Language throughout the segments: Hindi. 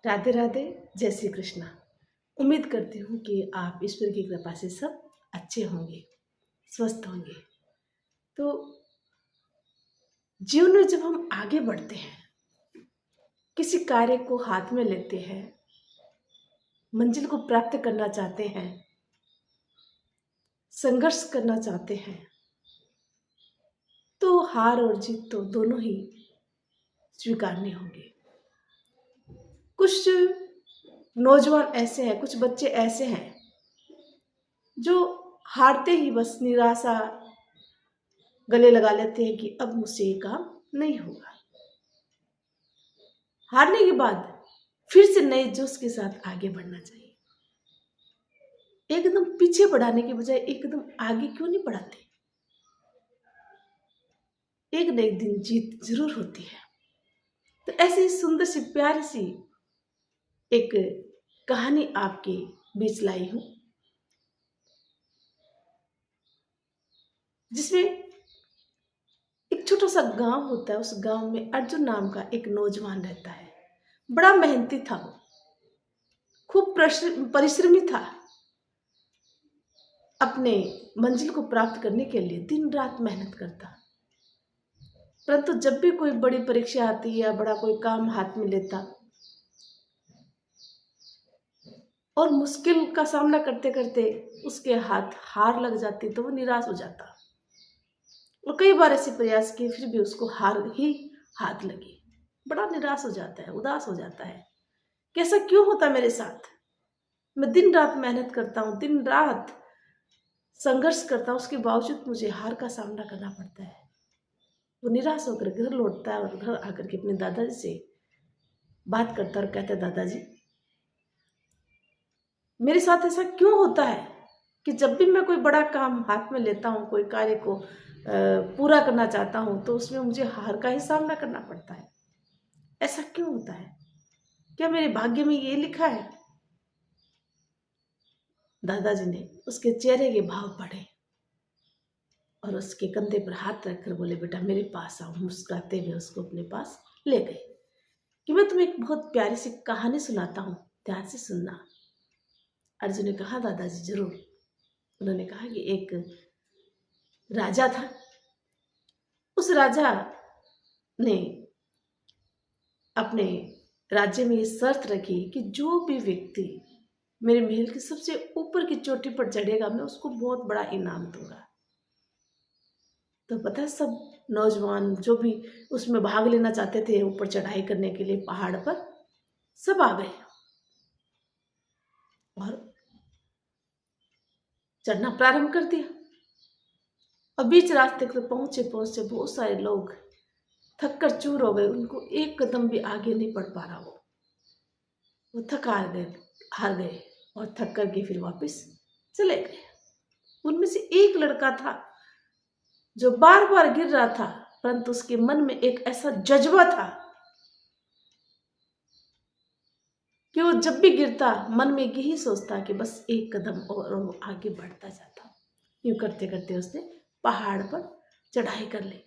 राधे राधे। जय श्री कृष्णा। उम्मीद करती हूँ कि आप ईश्वर की कृपा से सब अच्छे होंगे, स्वस्थ होंगे। तो जीवन में जब हम आगे बढ़ते हैं, किसी कार्य को हाथ में लेते हैं, मंजिल को प्राप्त करना चाहते हैं, संघर्ष करना चाहते हैं, तो हार और जीत तो दोनों ही स्वीकारने होंगे। कुछ नौजवान ऐसे हैं, कुछ बच्चे ऐसे हैं जो हारते ही बस निराशा गले लगा लेते हैं कि अब मुझसे ये काम नहीं होगा। हारने के बाद फिर से नए जोश के साथ आगे बढ़ना चाहिए। एकदम पीछे बढ़ाने के बजाय एकदम आगे क्यों नहीं बढ़ाते? एक न एक दिन जीत जरूर होती है। तो ऐसी सुंदर सी प्यारी सी एक कहानी आपके बीच लाई हूं, जिसमें एक छोटा सा गांव होता है। उस गांव में अर्जुन नाम का एक नौजवान रहता है। बड़ा मेहनती था वो, खूब परिश्रमी था। अपने मंजिल को प्राप्त करने के लिए दिन रात मेहनत करता। परंतु जब भी कोई बड़ी परीक्षा आती या बड़ा कोई काम हाथ में लेता और मुश्किल का सामना करते करते उसके हाथ हार लग जाती, तो वो निराश हो जाता। और कई बार ऐसे प्रयास किए, फिर भी उसको हार ही हाथ लगी। बड़ा निराश हो जाता है, उदास हो जाता है। कैसा क्यों होता मेरे साथ? मैं दिन रात मेहनत करता हूँ, दिन रात संघर्ष करता हूँ, उसके बावजूद मुझे हार का सामना करना पड़ता है। वो निराश होकर घर लौटता है और घर आकर के अपने दादाजी से बात करता है और कहता है, दादाजी मेरे साथ ऐसा क्यों होता है कि जब भी मैं कोई बड़ा काम हाथ में लेता हूँ, कोई कार्य को पूरा करना चाहता हूँ, तो उसमें मुझे हार का ही सामना करना पड़ता है। ऐसा क्यों होता है? क्या मेरे भाग्य में ये लिखा है? दादाजी ने उसके चेहरे के भाव पढ़े और उसके कंधे पर हाथ रखकर बोले, बेटा मेरे पास आओ। मुस्कुराते हुए उसको अपने पास ले गए कि मैं तुम्हें एक बहुत प्यारी सी कहानी सुनाता हूँ, ध्यान से सुनना। अर्जुन ने कहा, दादाजी जरूर। उन्होंने कहा कि एक राजा था। उस राजा ने अपने राज्य में ये शर्त रखी कि जो भी व्यक्ति मेरे महल की सबसे ऊपर की चोटी पर चढ़ेगा, मैं उसको बहुत बड़ा इनाम दूंगा। तो पता है, सब नौजवान जो भी उसमें भाग लेना चाहते थे ऊपर चढ़ाई करने के लिए पहाड़ पर, सब आ गए और चढ़ना प्रारंभ कर दिया। और बीच रास्ते तक पहुंचे बहुत सारे लोग थक कर चूर हो गए। उनको एक कदम भी आगे नहीं बढ़ पा रहा। वो थक हार गए और थक करके फिर वापस चले गए। उनमें से एक लड़का था जो बार बार गिर रहा था, परंतु उसके मन में एक ऐसा जज्बा था कि वो जब भी गिरता मन में यही सोचता कि बस एक कदम और वो आगे बढ़ता जाता। यूं करते करते उसने पहाड़ पर चढ़ाई कर ली।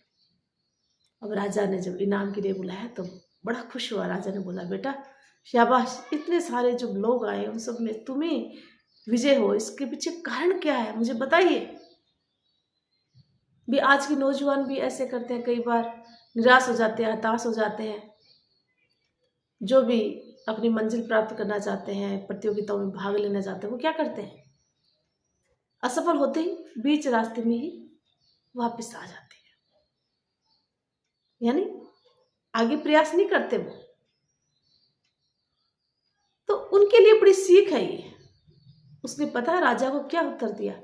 अब राजा ने जब इनाम के लिए बुलाया तो बड़ा खुश हुआ। राजा ने बोला, बेटा शाबाश, इतने सारे जो लोग आए उन सब में तुम्हें विजय हो, इसके पीछे कारण क्या है, मुझे बताइए। भी आज के नौजवान भी ऐसे करते हैं, कई बार निराश हो जाते हैं, हताश हो जाते हैं। जो भी अपनी मंजिल प्राप्त करना चाहते हैं, प्रतियोगिताओं में भाग लेना चाहते हैं, वो क्या करते हैं? असफल होते ही बीच रास्ते में ही वापस आ जाते हैं, यानी आगे प्रयास नहीं करते वो। तो उनके लिए बड़ी सीख है ये। उसने पता राजा को क्या उत्तर दिया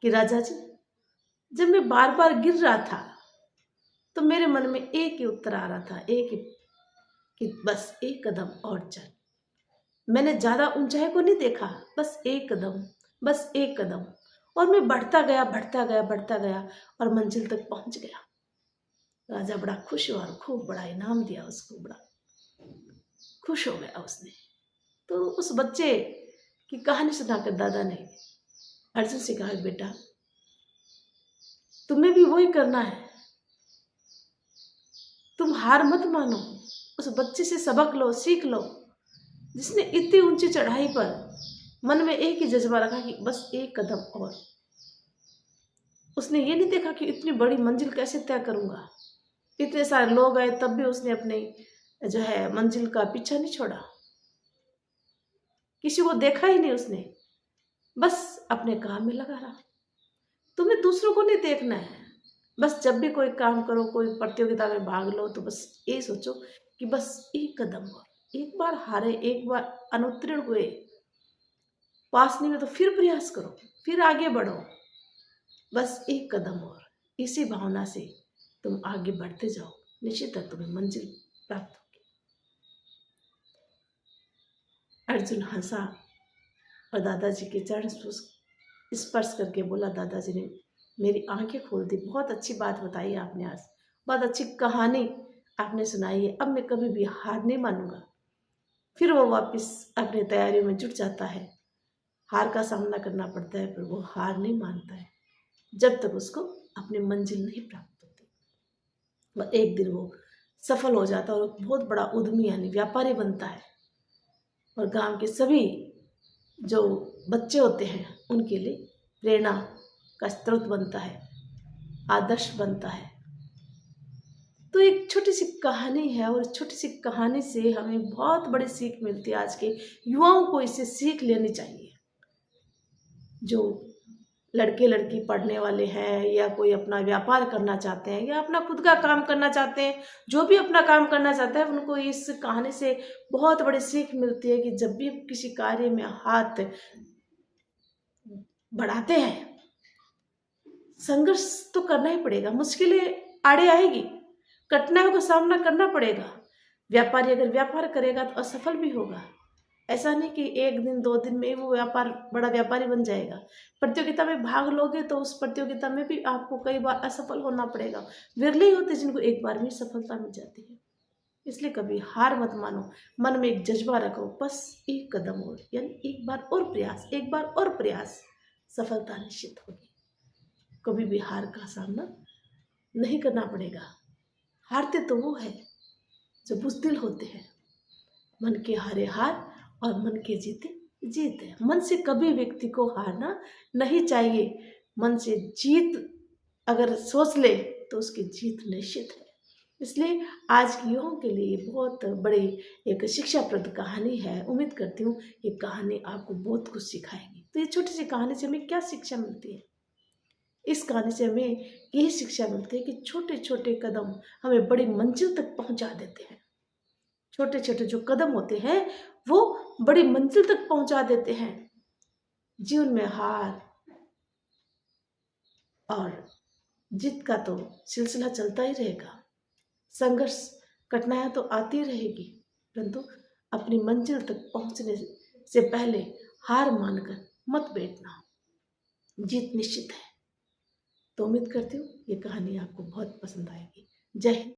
कि राजा जी, जब मैं बार बार गिर रहा था तो मेरे मन में एक ही उत्तर आ रहा था, एक ही, कि बस एक कदम और चल। मैंने ज्यादा ऊंचाई को नहीं देखा, बस एक कदम, बस एक कदम। और मैं बढ़ता गया बढ़ता गया बढ़ता गया और मंजिल तक पहुंच गया। राजा बड़ा खुश हुआ और खूब बड़ा इनाम दिया उसको। बड़ा खुश हो गया उसने। तो उस बच्चे की कहानी सुनाकर दादा ने अर्जुन से कहा, बेटा तुम्हें भी वही करना है, तुम हार मत मानो, उस बच्चे से सबक लो, सीख लो जिसने इतनी ऊंची चढ़ाई पर मन में एक ही जज्बा रखा कि बस एक कदम और। उसने ये नहीं देखा कि इतनी बड़ी मंजिल कैसे तय करूंगा। इतने सारे लोग आए तब भी उसने अपने जो है मंजिल का पीछा नहीं छोड़ा। किसी को देखा ही नहीं उसने, बस अपने काम में लगा रहा। तुम्हें दूसरों को नहीं देखना है। बस जब भी कोई काम करो, कोई प्रतियोगिता में भाग लो, तो बस ये सोचो कि बस एक कदम और। एक बार हारे, एक बार अनुत्तीर्ण हुए, पास नहीं में तो फिर प्रयास करो, फिर आगे बढ़ो, बस एक कदम और। इसी भावना से तुम आगे बढ़ते जाओ, निश्चित है तुम्हें मंजिल प्राप्त होगी। अर्जुन हंसा और दादाजी के चरण स्पर्श करके बोला, दादाजी ने मेरी आंखें खोल दी। बहुत अच्छी बात बताई आपने आज, बहुत अच्छी कहानी आपने सुनाई है। अब मैं कभी भी हार नहीं मानूंगा। फिर वो वापस अपनी तैयारियों में जुट जाता है। हार का सामना करना पड़ता है, पर वो हार नहीं मानता है जब तक उसको अपनी मंजिल नहीं प्राप्त होती। वह एक दिन वो सफल हो जाता है और बहुत बड़ा उद्यमी यानी व्यापारी बनता है, और गांव के सभी जो बच्चे होते हैं उनके लिए प्रेरणा का स्रोत बनता है, आदर्श बनता है। तो एक छोटी सी कहानी है, और छोटी सी कहानी से हमें बहुत बड़ी सीख मिलती है। आज के युवाओं को इससे सीख लेनी चाहिए। जो लड़के लड़की पढ़ने वाले हैं, या कोई अपना व्यापार करना चाहते हैं, या अपना खुद का काम करना चाहते हैं, जो भी अपना काम करना चाहता है, उनको इस कहानी से बहुत बड़ी सीख मिलती है कि जब भी किसी कार्य में हाथ बढ़ाते हैं, संघर्ष तो करना ही पड़ेगा, मुश्किलें आड़े आएगी, कठिनाइयों का सामना करना पड़ेगा। व्यापारी अगर व्यापार करेगा तो असफल भी होगा। ऐसा नहीं कि एक दिन दो दिन में वो बड़ा व्यापारी बन जाएगा। प्रतियोगिता में भाग लोगे तो उस प्रतियोगिता में भी आपको कई बार असफल होना पड़ेगा। विरले ही होते जिनको एक बार में सफलता मिल जाती है। इसलिए कभी हार मत मानो, मन में एक जज्बा रखो, बस एक कदम और, यानी एक बार और प्रयास, एक बार और प्रयास, सफलता निश्चित होगी। कभी भी हार का सामना नहीं करना पड़ेगा। हारते तो वो है जो बुज़दिल होते हैं। मन के हारे हार और मन के जीते जीत है। मन से कभी व्यक्ति को हारना नहीं चाहिए। मन से जीत अगर सोच ले तो उसकी जीत निश्चित है। इसलिए आज के युवाओं के लिए बहुत बड़ी एक शिक्षाप्रद कहानी है। उम्मीद करती हूँ ये कहानी आपको बहुत कुछ सिखाएगी। तो ये छोटी सी कहानी से हमें क्या शिक्षा मिलती है? इस कहानी से हमें यही शिक्षा मिलती है कि छोटे छोटे कदम हमें बड़ी मंजिल तक पहुंचा देते हैं। छोटे छोटे जो कदम होते हैं वो बड़ी मंजिल तक पहुंचा देते हैं। जीवन में हार और जीत का तो सिलसिला चलता ही रहेगा। संघर्ष, कठिनाइयां तो आती रहेगी, परंतु अपनी मंजिल तक पहुंचने से पहले हार मानकर मत बैठना। जीत निश्चित है। तो उम्मीद करती हूँ ये कहानी आपको बहुत पसंद आएगी। जय हिंद।